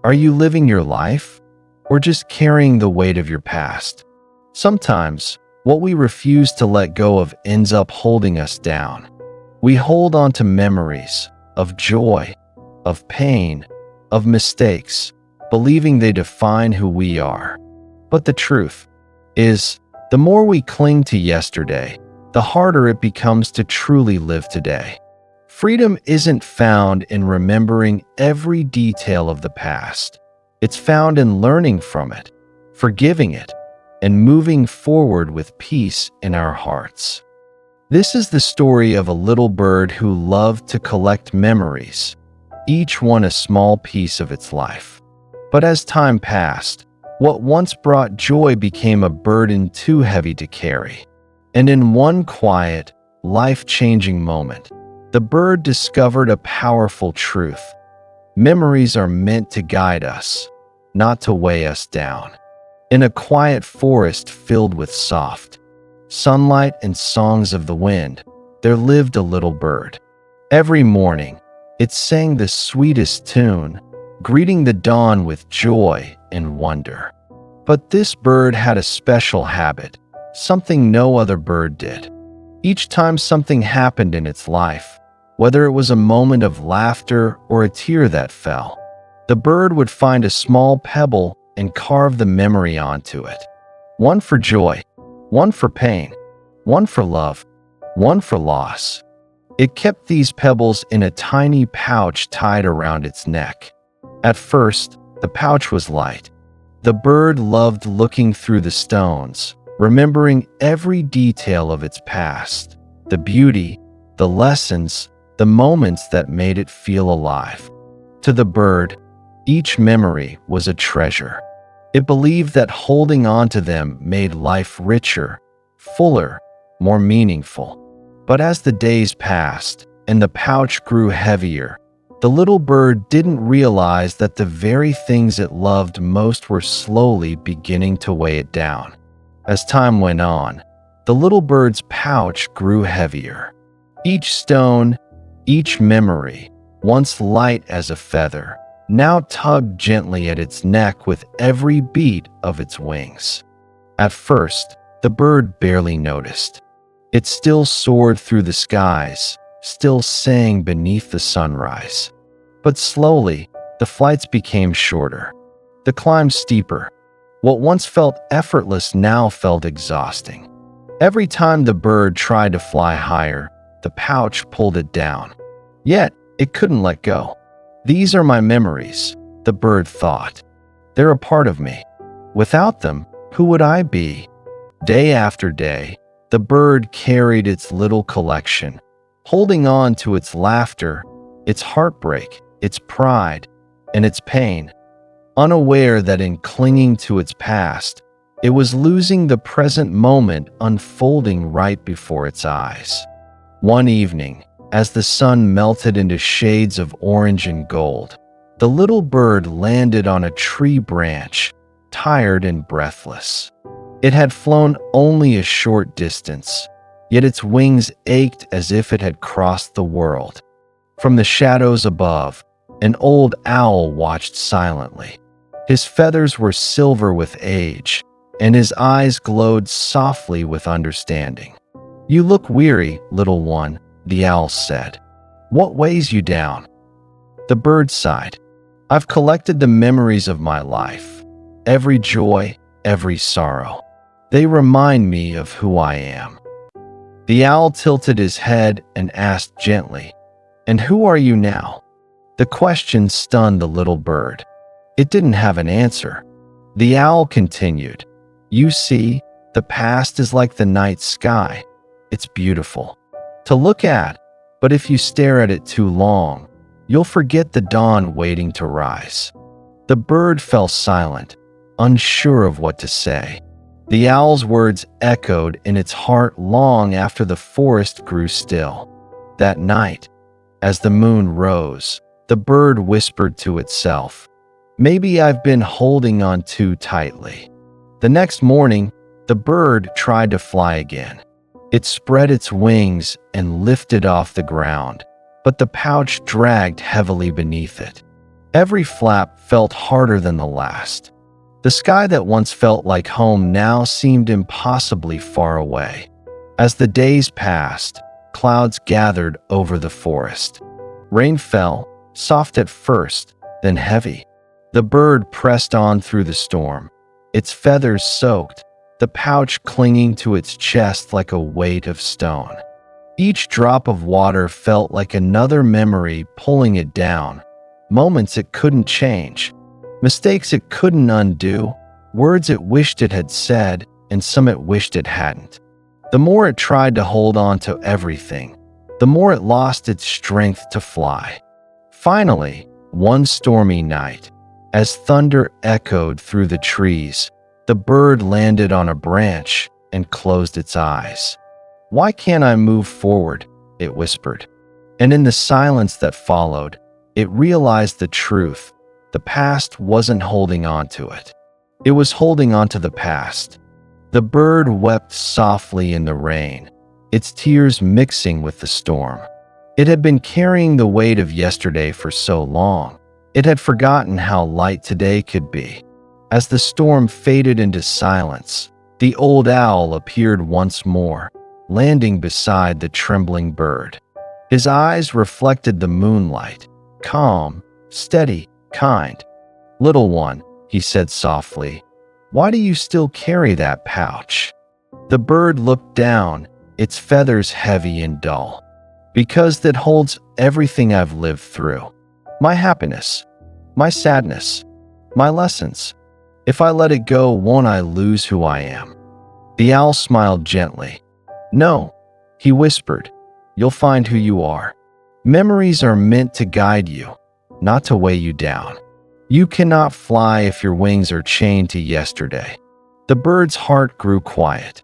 Are you living your life, or just carrying the weight of your past? Sometimes, what we refuse to let go of ends up holding us down. We hold on to memories of joy, of pain, of mistakes, believing they define who we are. But the truth is, the more we cling to yesterday, the harder it becomes to truly live today. Freedom isn't found in remembering every detail of the past. It's found in learning from it, forgiving it, and moving forward with peace in our hearts. This is the story of a little bird who loved to collect memories, each one a small piece of its life. But as time passed, what once brought joy became a burden too heavy to carry. And in one quiet, life-changing moment, the bird discovered a powerful truth. Memories are meant to guide us, not to weigh us down. In a quiet forest filled with soft sunlight and songs of the wind, there lived a little bird. Every morning, it sang the sweetest tune, greeting the dawn with joy and wonder. But this bird had a special habit, something no other bird did. Each time something happened in its life, whether it was a moment of laughter or a tear that fell, the bird would find a small pebble and carve the memory onto it. One for joy, one for pain, one for love, one for loss. It kept these pebbles in a tiny pouch tied around its neck. At first, the pouch was light. The bird loved looking through the stones, remembering every detail of its past, the beauty, the lessons, the moments that made it feel alive. To the bird, each memory was a treasure. It believed that holding on to them made life richer, fuller, more meaningful. But as the days passed and the pouch grew heavier, the little bird didn't realize that the very things it loved most were slowly beginning to weigh it down. As time went on, the little bird's pouch grew heavier. Each stone, each memory, once light as a feather, now tugged gently at its neck with every beat of its wings. At first, the bird barely noticed. It still soared through the skies, still sang beneath the sunrise. But slowly, the flights became shorter, the climb steeper. What once felt effortless now felt exhausting. Every time the bird tried to fly higher, the pouch pulled it down. Yet, it couldn't let go. These are my memories, the bird thought. They're a part of me. Without them, who would I be? Day after day, the bird carried its little collection, holding on to its laughter, its heartbreak, its pride, and its pain, unaware that in clinging to its past, it was losing the present moment unfolding right before its eyes. One evening, as the sun melted into shades of orange and gold, the little bird landed on a tree branch, tired and breathless. It had flown only a short distance, yet its wings ached as if it had crossed the world. From the shadows above, an old owl watched silently. His feathers were silver with age, and his eyes glowed softly with understanding. "You look weary, little one," the owl said. "What weighs you down?" The bird sighed. "I've collected the memories of my life, every joy, every sorrow. They remind me of who I am." The owl tilted his head and asked gently, "And who are you now?" The question stunned the little bird. It didn't have an answer. The owl continued, "You see, the past is like the night sky. It's beautiful to look at, but if you stare at it too long, you'll forget the dawn waiting to rise." The bird fell silent, unsure of what to say. The owl's words echoed in its heart long after the forest grew still. That night, as the moon rose, the bird whispered to itself, "Maybe I've been holding on too tightly." The next morning, the bird tried to fly again. It spread its wings and lifted off the ground, but the pouch dragged heavily beneath it. Every flap felt harder than the last. The sky that once felt like home now seemed impossibly far away. As the days passed, clouds gathered over the forest. Rain fell, soft at first, then heavy. The bird pressed on through the storm, its feathers soaked, the pouch clinging to its chest like a weight of stone. Each drop of water felt like another memory pulling it down, moments it couldn't change, mistakes it couldn't undo, words it wished it had said, and some it wished it hadn't. The more it tried to hold on to everything, the more it lost its strength to fly. Finally, one stormy night, as thunder echoed through the trees, the bird landed on a branch and closed its eyes. "Why can't I move forward?" it whispered. And in the silence that followed, it realized the truth. The past wasn't holding on to it. It was holding on to the past. The bird wept softly in the rain, its tears mixing with the storm. It had been carrying the weight of yesterday for so long. It had forgotten how light today could be. As the storm faded into silence, the old owl appeared once more, landing beside the trembling bird. His eyes reflected the moonlight, calm, steady, kind. "Little one," he said softly, "why do you still carry that pouch?" The bird looked down, its feathers heavy and dull. "Because that holds everything I've lived through. My happiness, my sadness, my lessons. If I let it go, won't I lose who I am?" The owl smiled gently. "No," he whispered, "you'll find who you are. Memories are meant to guide you, not to weigh you down. You cannot fly if your wings are chained to yesterday." The bird's heart grew quiet.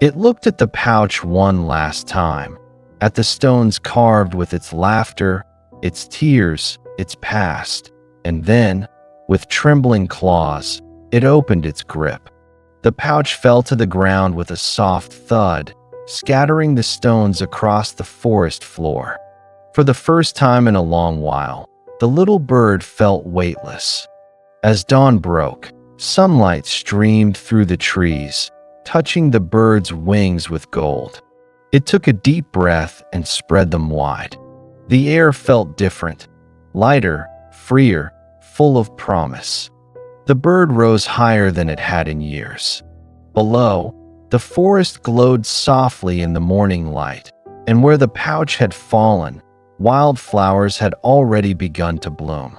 It looked at the pouch one last time, at the stones carved with its laughter, its tears, its past, and then, with trembling claws, it opened its grip. The pouch fell to the ground with a soft thud, scattering the stones across the forest floor. For the first time in a long while, the little bird felt weightless. As dawn broke, sunlight streamed through the trees, touching the bird's wings with gold. It took a deep breath and spread them wide. The air felt different, lighter, freer, full of promise. The bird rose higher than it had in years. Below, the forest glowed softly in the morning light, and where the pouch had fallen, wildflowers had already begun to bloom.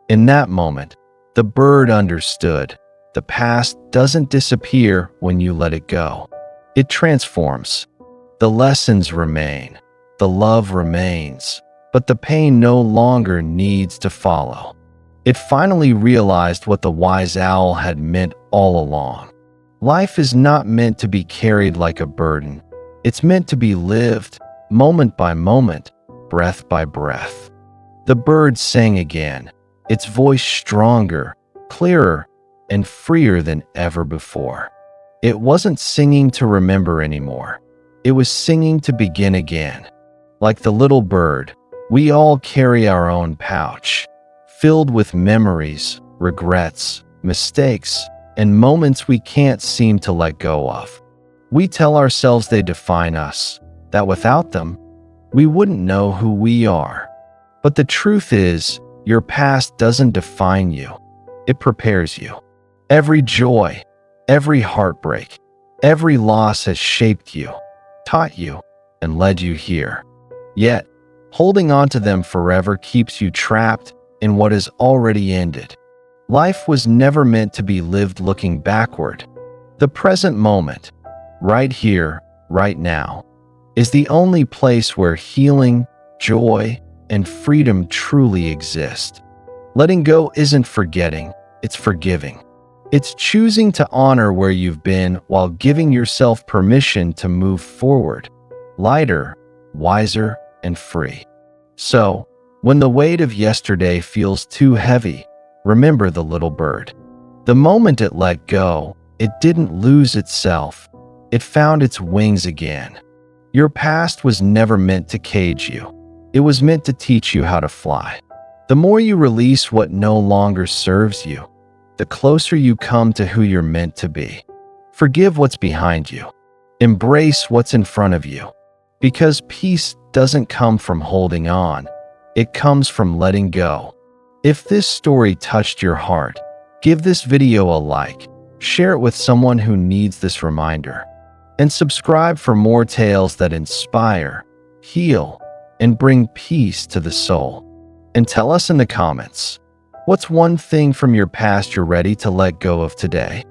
In that moment, the bird understood. The past doesn't disappear when you let it go. It transforms. The lessons remain, the love remains, but the pain no longer needs to follow. It finally realized what the wise owl had meant all along. Life is not meant to be carried like a burden. It's meant to be lived, moment by moment, breath by breath. The bird sang again, its voice stronger, clearer, and freer than ever before. It wasn't singing to remember anymore. It was singing to begin again. Like the little bird, we all carry our own pouch, filled with memories, regrets, mistakes, and moments we can't seem to let go of. We tell ourselves they define us, that without them, we wouldn't know who we are. But the truth is, your past doesn't define you. It prepares you. Every joy, every heartbreak, every loss has shaped you, taught you, and led you here. Yet, holding on to them forever keeps you trapped in what has already ended. Life was never meant to be lived looking backward. The present moment, right here, right now, is the only place where healing, joy, and freedom truly exist. Letting go isn't forgetting, it's forgiving. It's choosing to honor where you've been while giving yourself permission to move forward, lighter, wiser, and free. So, when the weight of yesterday feels too heavy, remember the little bird. The moment it let go, it didn't lose itself. It found its wings again. Your past was never meant to cage you. It was meant to teach you how to fly. The more you release what no longer serves you, the closer you come to who you're meant to be. Forgive what's behind you. Embrace what's in front of you. Because peace doesn't come from holding on, it comes from letting go. If this story touched your heart, give this video a like, share it with someone who needs this reminder, and subscribe for more tales that inspire, heal, and bring peace to the soul. And tell us in the comments, what's one thing from your past you're ready to let go of today?